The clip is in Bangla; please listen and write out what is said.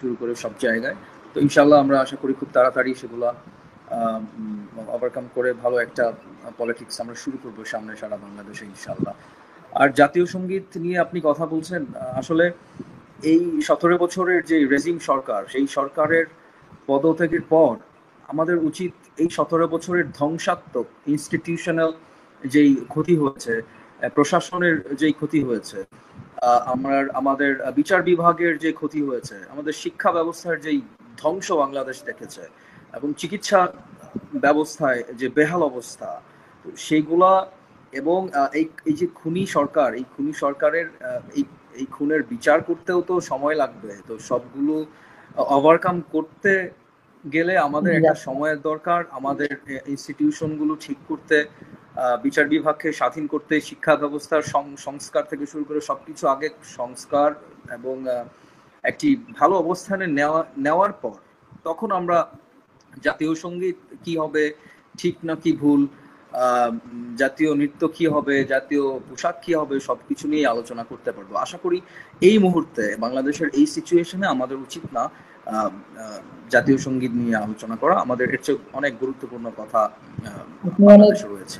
শুরু করে সব জায়গায়। তো ইনশাআল্লাহ আমরা আশা করি খুব তাড়াতাড়ি সেগুলা ওভারকাম করে ভালো একটা পলিটিক্স আমরা শুরু করব সামনে সারা বাংলাদেশে ইনশাআল্লাহ। আর জাতীয় সঙ্গীত নিয়ে আপনি কথা বলছেন, আসলে এই 17 বছরের যে রেজিম সরকার, সেই সরকারের পদত্যাগের পর আমাদের উচিত এই 17 বছরের ধ্বংসাত্মক ইনস্টিটিউশনাল যেই ক্ষতি হয়েছে, প্রশাসনের যেই ক্ষতি হয়েছে, আমাদের বিচার বিভাগের যে ক্ষতি হয়েছে, আমাদের শিক্ষা ব্যবস্থার যেই ধ্বংস বাংলাদেশ দেখেছে, এবং চিকিৎসা ব্যবস্থায় যে বেহাল অবস্থা, সেইগুলা, এবং এই যে খুনি সরকার, এই খুনি সরকারের এই খুনের বিচার করতেও তো সময় লাগবে। তো সবগুলো ওভারকাম করতে গেলে আমাদের একটা সময়ের দরকার। আমাদের ইনস্টিটিউশন গুলো ঠিক করতে, বিচার বিভাগকে স্বাধীন করতে, শিক্ষা ব্যবস্থার সংস্কার থেকে শুরু করে সবকিছু আগে সংস্কার এবং একটি ভালো অবস্থানে নেওয়ার পর তখন আমরা জাতীয় সঙ্গীত কি হবে, ঠিক না কি ভুল, জাতীয় নৃত্য কি হবে, জাতীয় পোশাক কি হবে, সবকিছু নিয়ে আলোচনা করতে পারবো। আশা করি এই মুহূর্তে বাংলাদেশের এই সিচুয়েশনে আমাদের উচিত না জাতীয় সঙ্গীত নিয়ে আলোচনা করা। আমাদের এর চেয়ে অনেক গুরুত্বপূর্ণ কথা বাংলাদেশে রয়েছে।